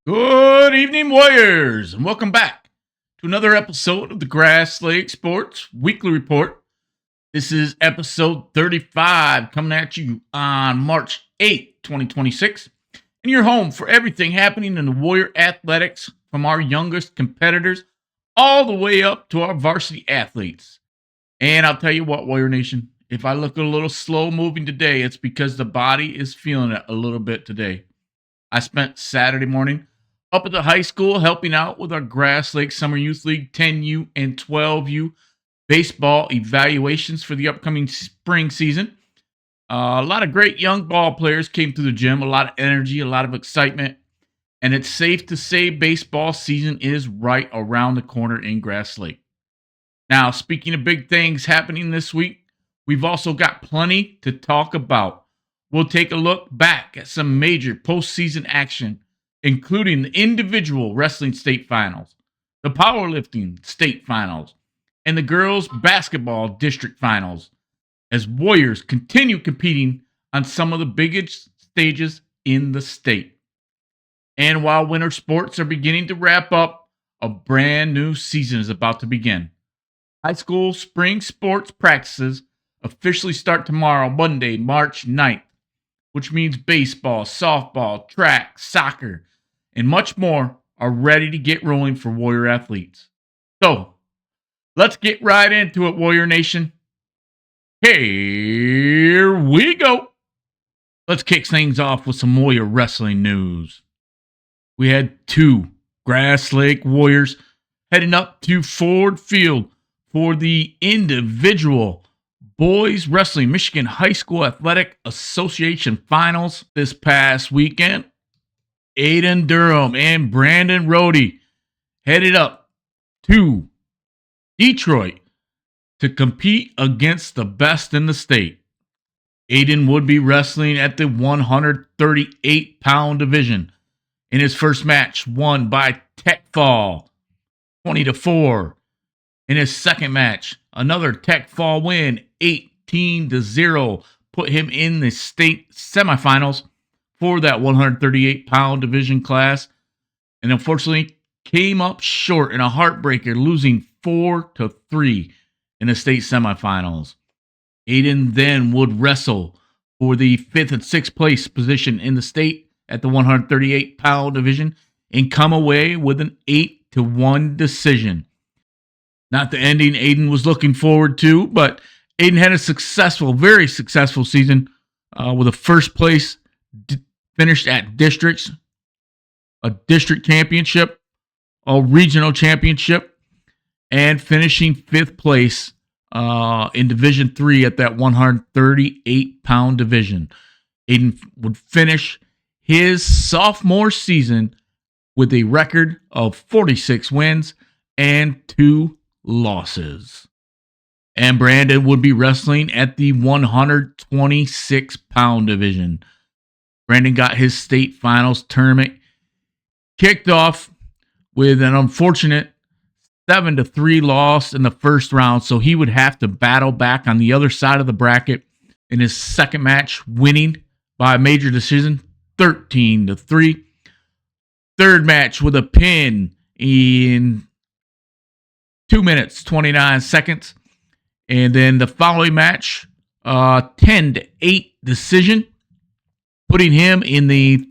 Good evening, Warriors, and welcome back to another episode of the Grass Lake Sports Weekly Report. This is episode 35 coming at you on March 8th, 2026. And you're home for everything happening in the Warrior athletics from our youngest competitors all the way up to our varsity athletes. And I'll tell you what, Warrior Nation, if I look a little slow moving today, it's because the body is feeling it a little bit today. I spent Saturday morning up at the high school helping out with our Grass Lake Summer Youth League 10U and 12U baseball evaluations for the upcoming spring season. A lot of great young ball players came through the gym, a lot of energy, a lot of excitement, and it's safe to say baseball season is right around the corner in Grass Lake. Now, speaking of big things happening this week, we've also got plenty to talk about. We'll take a look back at some major postseason action, including the individual wrestling state finals, the powerlifting state finals, and the girls basketball district finals, as Warriors continue competing on some of the biggest stages in the state. And while winter sports are beginning to wrap up, a brand new season is about to begin. High school spring sports practices officially start tomorrow, Monday, March 9th, which means baseball, softball, track, soccer, and much more are ready to get rolling for Warrior athletes. So, let's get right into it, Warrior Nation. Here we go. Let's kick things off with some Warrior wrestling news. We had two Grass Lake Warriors heading up to Ford Field for the individual Boys Wrestling Michigan High School Athletic Association Finals this past weekend. Aiden Durham and Brandon Rohde headed up to Detroit to compete against the best in the state. Aiden would be wrestling at the 138-pound division. In his first match, won by tech fall, 20-4. In his second match, another tech fall win, 18-0, put him in the state semifinals for that 138-pound division class, and unfortunately came up short in a heartbreaker, losing 4-3 in the state semifinals. Aiden then would wrestle for the 5th and 6th place position in the state at the 138-pound division and come away with an 8-1 decision. Not the ending Aiden was looking forward to, but Aiden had a very successful season with a first place finished at districts, a district championship, a regional championship, and finishing 5th place in Division 3 at that 138-pound division. Aiden would finish his sophomore season with a record of 46 wins and 2 losses. And Brandon would be wrestling at the 126-pound division. Brandon got his state finals tournament kicked off with an unfortunate 7-3 loss in the first round, so he would have to battle back on the other side of the bracket in his second match, winning by a major decision, 13-3. Third match with a pin in 2 minutes, 29 seconds. And then the following match, 10-8 decision, putting him in the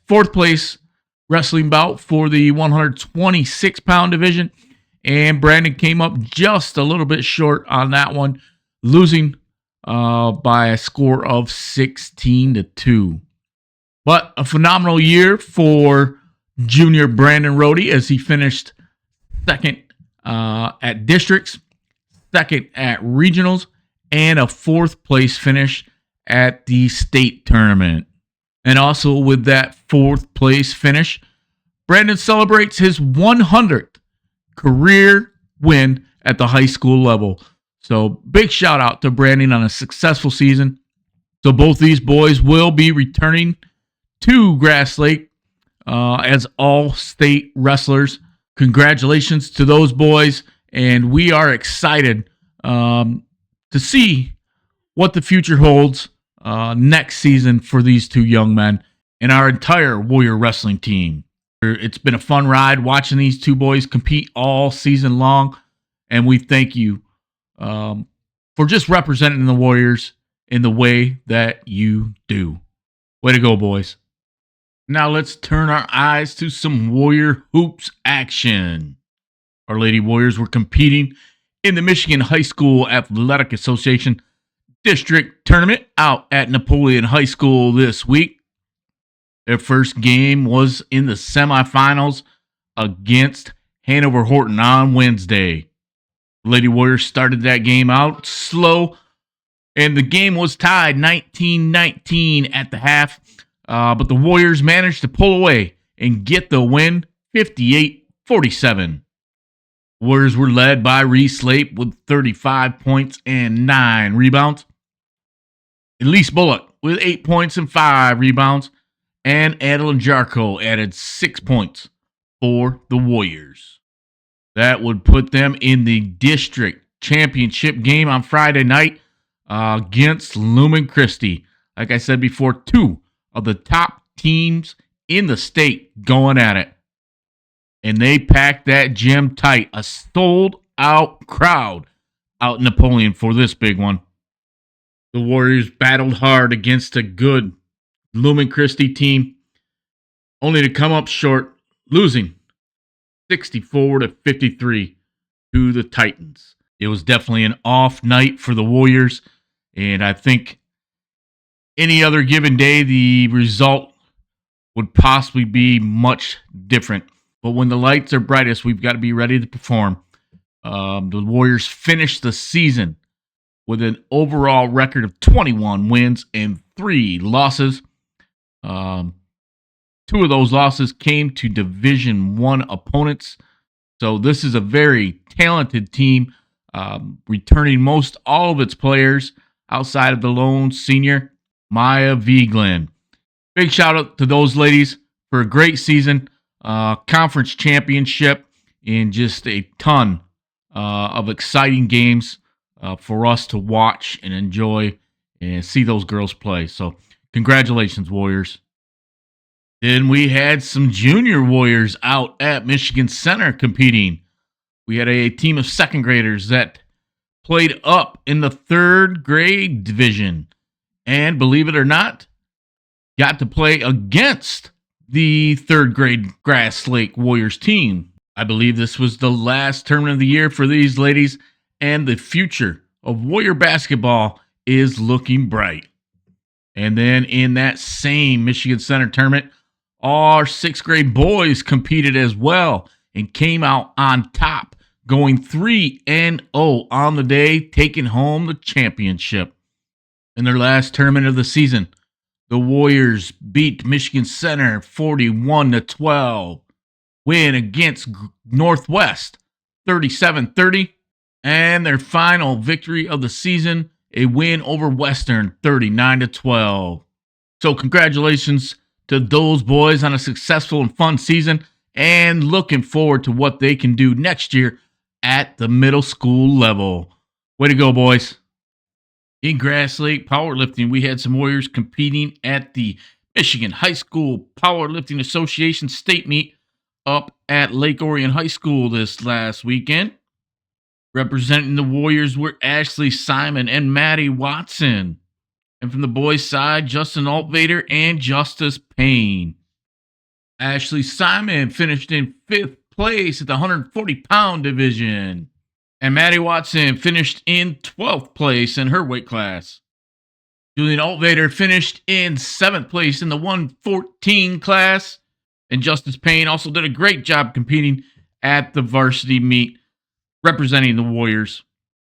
fourth place wrestling bout for the 126-pound division. And Brandon came up just a little bit short on that one, losing by a score of 16-2. But a phenomenal year for junior Brandon Rohde as he finished second at districts, second at regionals, and a 4th place finish at the state tournament. And also with that 4th place finish, Brandon celebrates his 100th career win at the high school level. So big shout out to Brandon on a successful season. So both these boys will be returning to Grass Lake as all-state wrestlers. Congratulations to those boys, and we are excited to see what the future holds next season for these two young men. and our entire Warrior Wrestling team. It's been a fun ride watching these two boys compete all season long, and we thank you for just representing the Warriors in the way that you do. Way to go, boys. Now let's turn our eyes to some Warrior Hoops action. Our Lady Warriors were competing in the Michigan High School Athletic Association District Tournament out at Napoleon High School this week. Their first game was in the semifinals against Hanover Horton on Wednesday. The Lady Warriors started that game out slow, and the game was tied 19-19 at the half. But the Warriors managed to pull away and get the win 58-47. Warriors were led by Reese Lape with 35 points and 9 rebounds. Elise Bullock with 8 points and 5 rebounds. And Adeline Jarko added 6 points for the Warriors. That would put them in the district championship game on Friday night against Lumen Christi. Like I said before, 2 of the top teams in the state going at it. And they packed that gym tight. A sold-out crowd out in Napoleon for this big one. The Warriors battled hard against a good Lumen Christi team, only to come up short, losing 64-53 to the Titans. It was definitely an off night for the Warriors, and I think any other given day, the result would possibly be much different. But when the lights are brightest, we've got to be ready to perform. The Warriors finished the season with an overall record of 21 wins and 3 losses. 2 of those losses came to Division I opponents. So this is a very talented team, returning most all of its players outside of the lone senior, Maya Viglin. Big shout out to those ladies for a great season, conference championship, and just a ton of exciting games for us to watch and enjoy and see those girls play. So congratulations, Warriors. Then we had some junior Warriors out at Michigan Center competing. We had a team of second graders that played up in the 3rd grade division. And believe it or not, got to play against the 3rd grade Grass Lake Warriors team. I believe this was the last tournament of the year for these ladies, and the future of Warrior basketball is looking bright. And then in that same Michigan Center tournament, our 6th grade boys competed as well and came out on top, going 3-0 on the day, taking home the championship. In their last tournament of the season, the Warriors beat Michigan Center 41-12, win against Northwest 37-30, and their final victory of the season, a win over Western 39-12. So congratulations to those boys on a successful and fun season, and looking forward to what they can do next year at the middle school level. Way to go, boys. In Grass Lake Powerlifting, we had some Warriors competing at the Michigan High School Powerlifting Association State Meet up at Lake Orion High School this last weekend. Representing the Warriors were Ashley Simon and Maddie Watson. And from the boys' side, Justin Altvader and Justice Payne. Ashley Simon finished in 5th place at the 140-pound division. And Maddie Watson finished in 12th place in her weight class. Julian Altvader finished in 7th place in the 114 class. And Justice Payne also did a great job competing at the varsity meet, representing the Warriors.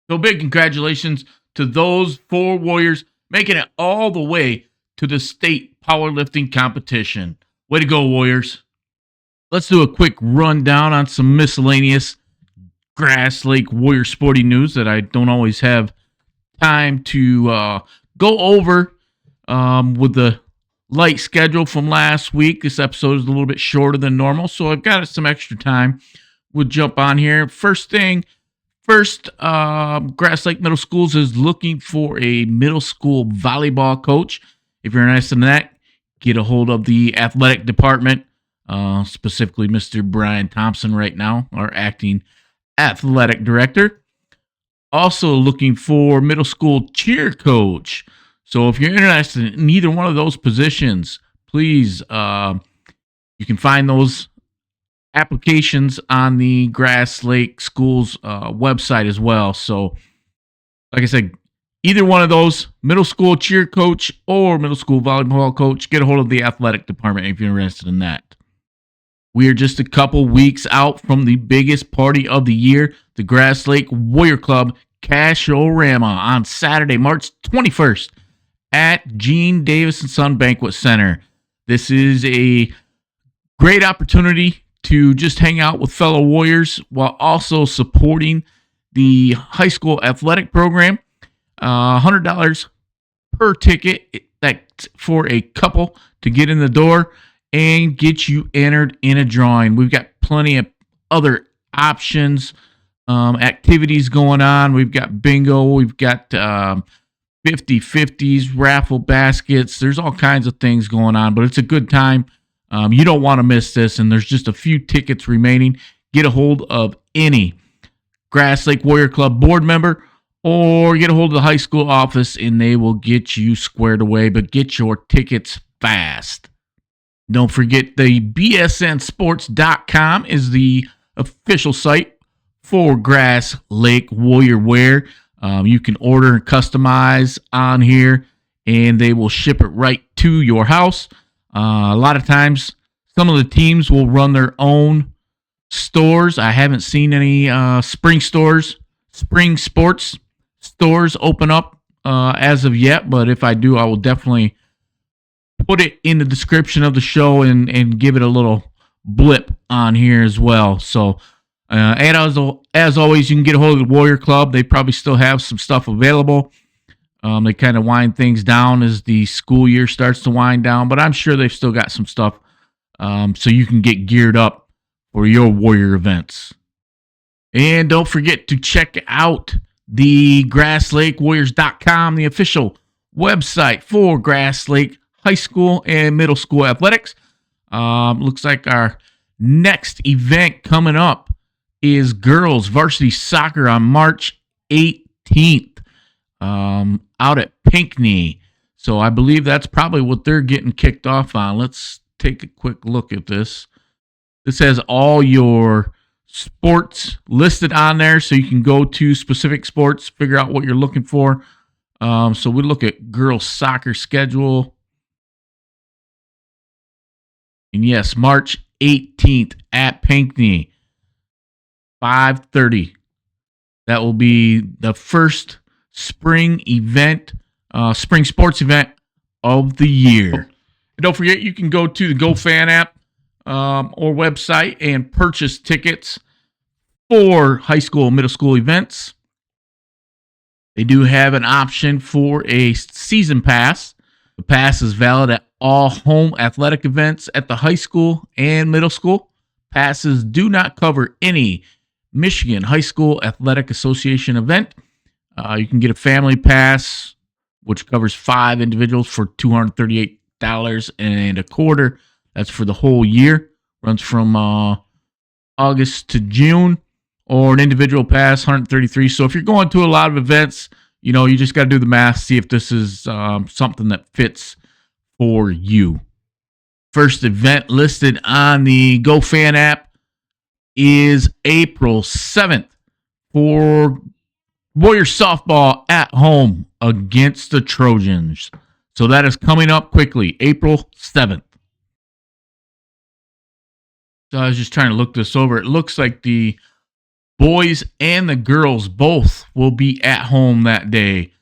So big congratulations to those 4 Warriors making it all the way to the state powerlifting competition. Way to go, Warriors. Let's do a quick rundown on some miscellaneous Grass Lake Warrior sporting news that I don't always have time to go over with the light schedule from last week. This episode is a little bit shorter than normal, so I've got some extra time. We'll jump on here. First, Grass Lake Middle Schools is looking for a middle school volleyball coach. If you're interested in that, get a hold of the athletic department, specifically Mr. Brian Thompson right now, our acting athletic director. Also looking for middle school cheer coach. So if you're interested in either one of those positions, please, you can find those applications on the Grass Lake Schools website as well. So, like I said, either one of those, middle school cheer coach or middle school volleyball coach, get a hold of the athletic department if you're interested in that. We are just a couple weeks out from the biggest party of the year, the Grass Lake Warrior Club Cash-O-Rama on Saturday, March 21st at Gene Davis & Son Banquet Center. This is a great opportunity to just hang out with fellow Warriors while also supporting the high school athletic program. $100 per ticket. That's for a couple to get in the door and get you entered in a drawing. We've got plenty of other options, activities going on. We've got bingo. We've got 50-50s, raffle baskets. There's all kinds of things going on, but it's a good time. You don't want to miss this, and there's just a few tickets remaining. Get a hold of any Grass Lake Warrior Club board member or get a hold of the high school office, and they will get you squared away, but get your tickets fast. Don't forget the bsnsports.com is the official site for Grass Lake Warrior Wear. You can order and customize on here, and they will ship it right to your house. A lot of times, some of the teams will run their own stores. I haven't seen any spring sports stores open up as of yet, but if I do, I will definitely put it in the description of the show and give it a little blip on here as well. So, and as always, you can get a hold of the Warrior Club. They probably still have some stuff available. They kind of wind things down as the school year starts to wind down, but I'm sure they've still got some stuff so you can get geared up for your Warrior events. And don't forget to check out the GrassLakeWarriors.com, the official website for Grass Lake High School and Middle School Athletics. Looks like our next event coming up is girls varsity soccer on March 18th out at Pinckney. So I believe that's probably what they're getting kicked off on. Let's take a quick look at this. This has all your sports listed on there, so you can go to specific sports, figure out what you're looking for. So we look at girls soccer schedule. And yes, March 18th at Pinckney, 5:30. That will be the first spring event, spring sports event of the year. And don't forget, you can go to the GoFan app or website and purchase tickets for high school, middle school events. They do have an option for a season pass. The pass is valid at all home athletic events at the high school and middle school. Passes do not cover any Michigan High School Athletic Association event. You can get a family pass, which covers 5 individuals for $238.25. That's for the whole year. Runs from August to June. Or an individual pass, $133. So if you're going to a lot of events, you know, you just got to do the math, see if this is something that fits for you. First event listed on the GoFan app is April 7th for Warrior softball at home against the Trojans. So that is coming up quickly, April 7th. So I was just trying to look this over. It looks like the boys and the girls both will be at home that day,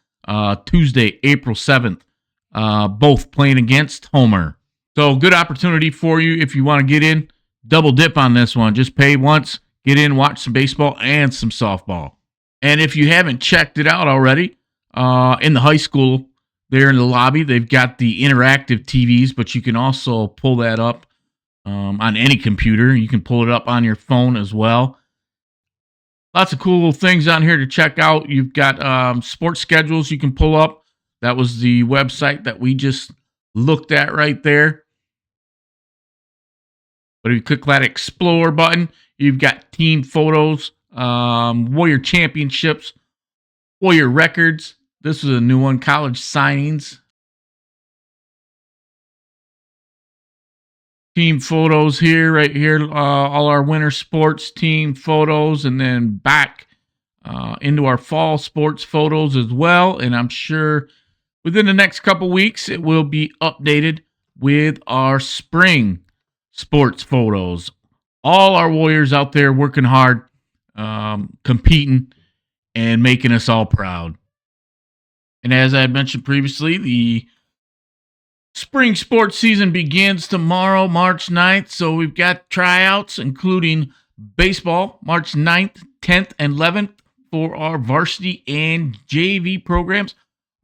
Tuesday, April 7th, both playing against Homer. So good opportunity for you if you want to get in. Double dip on this one. Just pay once, get in, watch some baseball and some softball. And if you haven't checked it out already, in the high school, there in the lobby, they've got the interactive TVs, but you can also pull that up on any computer. You can pull it up on your phone as well. Lots of cool things on here to check out. You've got sports schedules you can pull up. That was the website that we just looked at right there. But if you click that Explore button, you've got team photos, Warrior championships, Warrior records. This is a new one, college signings. Team photos here, right here, all our winter sports team photos, and then back into our fall sports photos as well. And I'm sure within the next couple weeks, it will be updated with our spring sports photos. All our Warriors out there working hard, competing, and making us all proud. And as I had mentioned previously, the spring sports season begins tomorrow, March 9th. So we've got tryouts, including baseball, March 9th, 10th, and 11th for our varsity and JV programs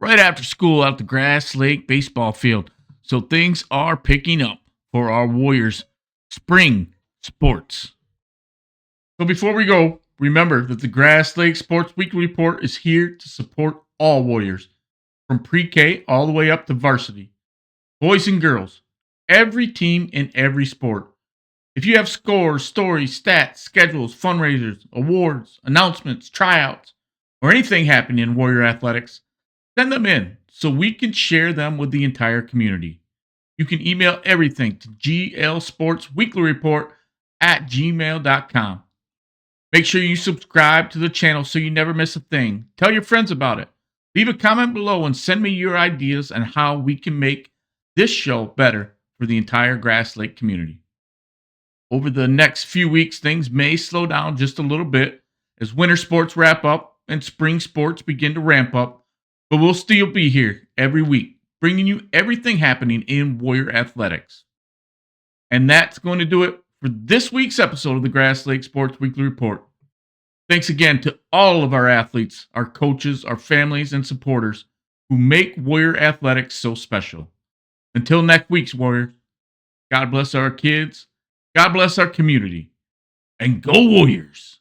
right after school out the Grass Lake baseball field. So things are picking up for our Warriors spring sports. So before we go, remember that the Grass Lake Sports Weekly Report is here to support all Warriors, from pre-K all the way up to varsity. Boys and girls, every team in every sport. If you have scores, stories, stats, schedules, fundraisers, awards, announcements, tryouts, or anything happening in Warrior athletics, send them in so we can share them with the entire community. You can email everything to glsportsweeklyreport@gmail.com. Make sure you subscribe to the channel so you never miss a thing. Tell your friends about it. Leave a comment below and send me your ideas on how we can make this show better for the entire Grass Lake community. Over the next few weeks, things may slow down just a little bit as winter sports wrap up and spring sports begin to ramp up, but we'll still be here every week, bringing you everything happening in Warrior athletics. And that's going to do it for this week's episode of the Grass Lake Sports Weekly Report. Thanks again to all of our athletes, our coaches, our families, and supporters who make Warrior athletics so special. Until next week's Warriors, God bless our kids, God bless our community, and go Warriors!